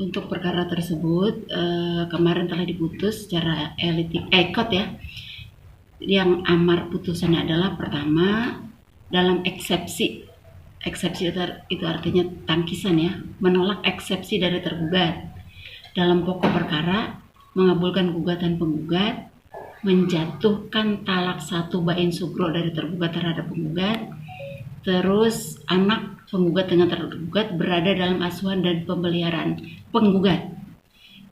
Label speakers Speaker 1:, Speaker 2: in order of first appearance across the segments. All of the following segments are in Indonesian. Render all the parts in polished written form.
Speaker 1: untuk perkara tersebut kemarin telah diputus secara ekot ya. Yang amar putusannya adalah pertama dalam eksepsi itu artinya tangkisan ya, menolak eksepsi dari tergugat. Dalam pokok perkara mengabulkan gugatan penggugat, menjatuhkan talak 1 bain sugro dari tergugat terhadap penggugat. Terus anak penggugat dengan tergugat berada dalam asuhan dan pemeliharaan penggugat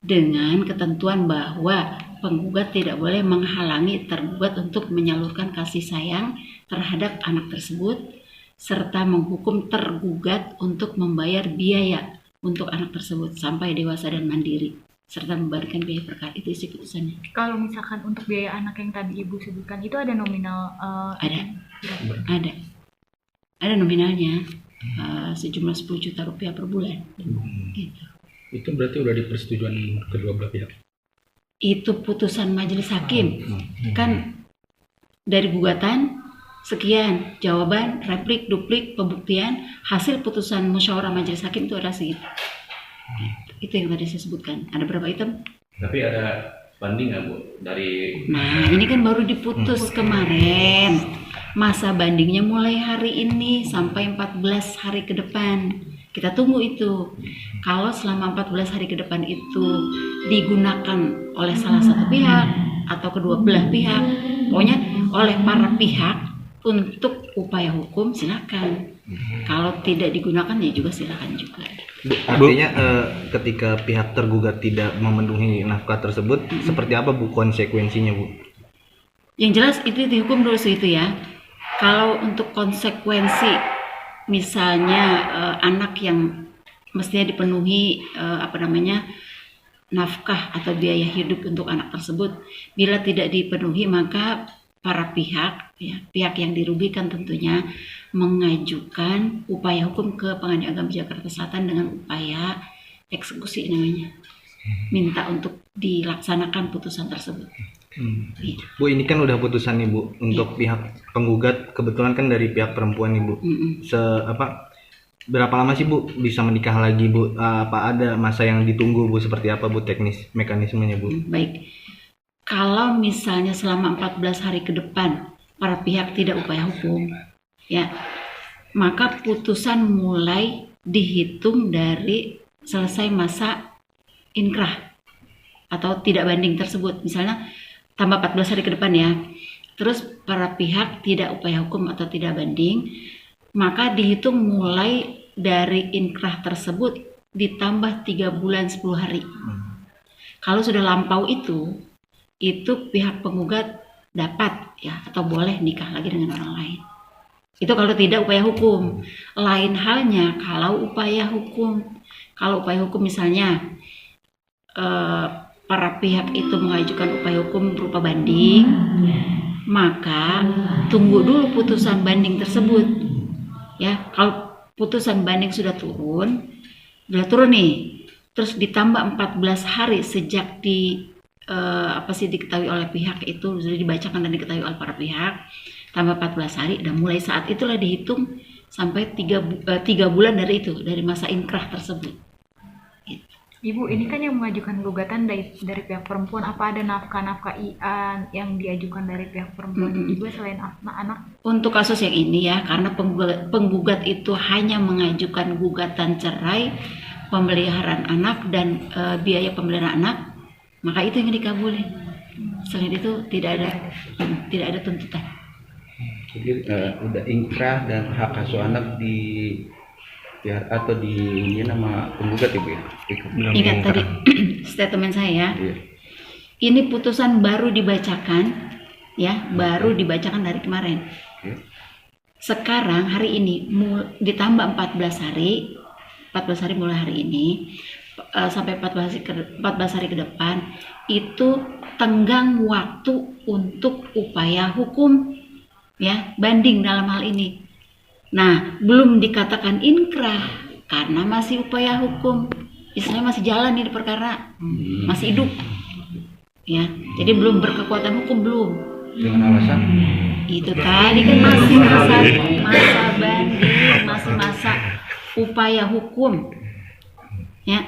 Speaker 1: dengan ketentuan bahwa penggugat tidak boleh menghalangi tergugat untuk menyalurkan kasih sayang terhadap anak tersebut serta menghukum tergugat untuk membayar biaya untuk anak tersebut sampai dewasa dan mandiri serta membayarkan biaya perkara. Itu isi putusannya.
Speaker 2: Kalau misalkan untuk biaya anak yang tadi Ibu sebutkan itu ada nominal?
Speaker 1: Ada nominalnya sejumlah 10 juta rupiah per bulan. Gitu.
Speaker 3: Itu berarti udah dipersetujuan kedua belah pihak?
Speaker 1: Itu putusan majelis hakim. Kan dari gugatan sekian, jawaban, replik, duplik, pembuktian, hasil putusan musyawarah majelis hakim itu ada segitu. Itu yang tadi saya sebutkan. Ada berapa item?
Speaker 4: Tapi ada banding nggak Bu dari?
Speaker 1: Nah ini kan baru diputus kemarin. Masa bandingnya mulai hari ini sampai 14 hari ke depan. Kita tunggu itu. Kalau selama 14 hari ke depan itu digunakan oleh salah satu pihak atau kedua belah pihak, pokoknya oleh para pihak untuk upaya hukum, silakan. Kalau tidak digunakan ya juga silakan juga.
Speaker 5: Artinya ketika pihak tergugat tidak memenuhi nafkah tersebut, seperti apa Bu konsekuensinya Bu?
Speaker 1: Yang jelas itu dihukum dulu itu ya. Kalau untuk konsekuensi, misalnya anak yang mestinya dipenuhi nafkah atau biaya hidup untuk anak tersebut, bila tidak dipenuhi maka para pihak yang dirugikan tentunya mengajukan upaya hukum ke Pengadilan Agama Jakarta Selatan dengan upaya eksekusi namanya, minta untuk dilaksanakan putusan tersebut.
Speaker 5: Bu, ini kan udah putusan nih Bu untuk pihak penggugat, kebetulan kan dari pihak perempuan nih Bu. Berapa lama sih Bu bisa menikah lagi Bu? Apa ada masa yang ditunggu Bu? Seperti apa Bu teknis mekanismenya Bu?
Speaker 1: Baik, kalau misalnya selama 14 hari ke depan para pihak tidak upaya hukum ya, maka putusan mulai dihitung dari selesai masa inkrah atau tidak banding tersebut. Misalnya tambah 14 hari ke depan ya, terus para pihak tidak upaya hukum atau tidak banding, maka dihitung mulai dari inkrah tersebut ditambah 3 bulan 10 hari. Kalau sudah lampau itu pihak penggugat dapat ya atau boleh nikah lagi dengan orang lain. Itu kalau tidak upaya hukum. Lain halnya kalau upaya hukum. Kalau upaya hukum misalnya para pihak itu mengajukan upaya hukum berupa banding, maka tunggu dulu putusan banding tersebut. Ya, kalau putusan banding sudah turun nih, terus ditambah 14 hari sejak diketahui oleh pihak itu, sudah dibacakan dan diketahui oleh para pihak, tambah 14 hari dan mulai saat itulah dihitung sampai 3 bulan dari masa inkrah tersebut.
Speaker 2: Ibu, ini kan yang mengajukan gugatan dari pihak perempuan, apa ada nafkah ian yang diajukan dari pihak perempuan juga selain anak? Untuk
Speaker 1: kasus yang ini ya, karena penggugat itu hanya mengajukan gugatan cerai, pemeliharaan anak dan biaya pemeliharaan anak, maka itu yang dikabulin. Selain itu tidak ada tuntutan.
Speaker 6: Jadi udah inkrah dan hak asuh anak di pihak atau di nama penggugat Ibu ya?
Speaker 1: Ingat tadi statement saya. Iya. Ini putusan baru dibacakan ya, baru dibacakan dari kemarin. Iya. Sekarang hari ini ditambah 14 hari mulai hari ini sampai 14 hari ke depan itu tenggang waktu untuk upaya hukum ya, banding dalam hal ini. Nah, belum dikatakan inkrah karena masih upaya hukum, istilahnya masih jalan nih di perkara, masih hidup, ya. Jadi belum berkekuatan hukum belum.
Speaker 6: Dengan alasan?
Speaker 1: Itu tadi kan masih masa banding, masih masa upaya hukum, Ya,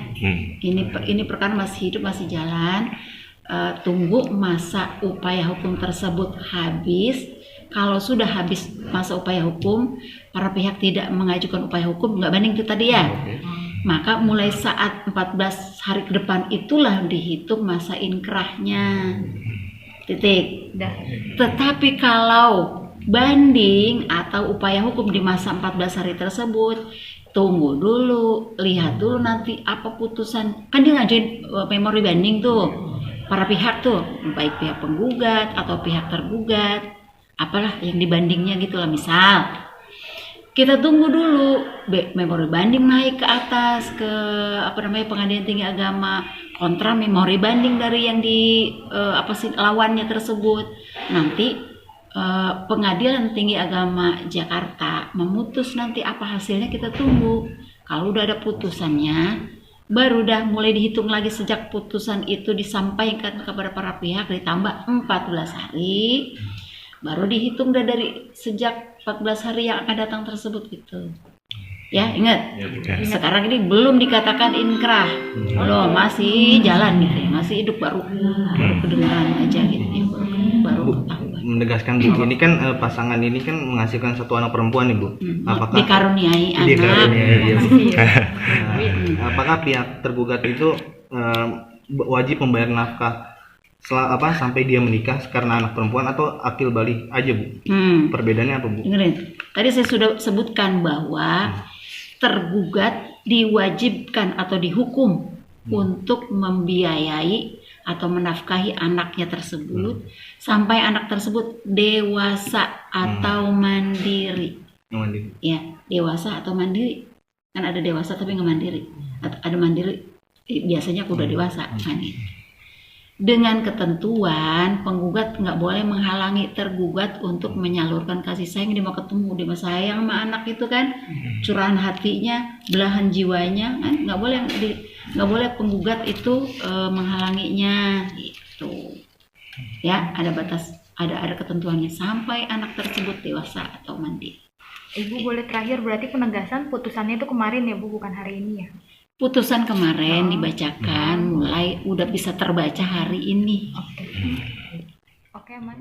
Speaker 1: ini perkara masih hidup, masih jalan. Tunggu masa upaya hukum tersebut habis. Kalau sudah habis masa upaya hukum, para pihak tidak mengajukan upaya hukum, nggak banding itu tadi ya. Maka mulai saat 14 hari ke depan itulah dihitung masa inkrahnya. Titik. Tetapi kalau banding atau upaya hukum di masa 14 hari tersebut, tunggu dulu, lihat dulu nanti apa putusan. Kan dia ngajuin memori banding tuh. Para pihak tuh, baik pihak penggugat atau pihak tergugat, apalah yang dibandingnya gitulah. Misal kita tunggu dulu memori banding naik ke atas ke Pengadilan Tinggi Agama, kontra memori banding dari yang lawannya tersebut. Nanti Pengadilan Tinggi Agama Jakarta memutus, nanti apa hasilnya kita tunggu. Kalau udah ada putusannya, baru dah mulai dihitung lagi sejak putusan itu disampaikan kepada para pihak, ditambah 14 hari, baru dihitung dah dari sejak 14 hari yang akan datang tersebut gitu. Ya, ingat. Sekarang ini belum dikatakan inkrah. Belum, masih jalan gitu ya, masih hidup, baru kedengaran aja gitu ya. Baru ketahuan.
Speaker 5: Menegaskan Bu, ini kan pasangan ini kan menghasilkan satu anak perempuan nih Bu. Apakah
Speaker 1: dikaruniai anak?
Speaker 5: Dikaruniai, iya, Bu. Apakah pihak tergugat itu wajib membayar nafkah sampai dia menikah karena anak perempuan, atau akil balik aja Bu? Perbedaannya apa Bu?
Speaker 1: Dengerin. Tadi saya sudah sebutkan bahwa tergugat diwajibkan atau dihukum untuk membiayai atau menafkahi anaknya tersebut sampai anak tersebut dewasa atau mandiri. Ya, dewasa atau mandiri. Kan ada dewasa tapi nggak mandiri. Ada mandiri, biasanya udah dewasa kan. Dengan ketentuan penggugat nggak boleh menghalangi tergugat untuk menyalurkan kasih sayang. Dia mau ketemu, dia mau sayang sama anak itu kan, curahan hatinya, belahan jiwanya kan, nggak boleh penggugat itu menghalanginya gitu. Ya, ada batas, ada ketentuannya sampai anak tersebut dewasa atau mandiri.
Speaker 2: Ibu boleh terakhir, berarti penegasan putusannya itu kemarin ya Bu, bukan hari ini ya?
Speaker 1: Putusan kemarin dibacakan, mulai udah bisa terbaca hari ini.
Speaker 2: Oke, Mas.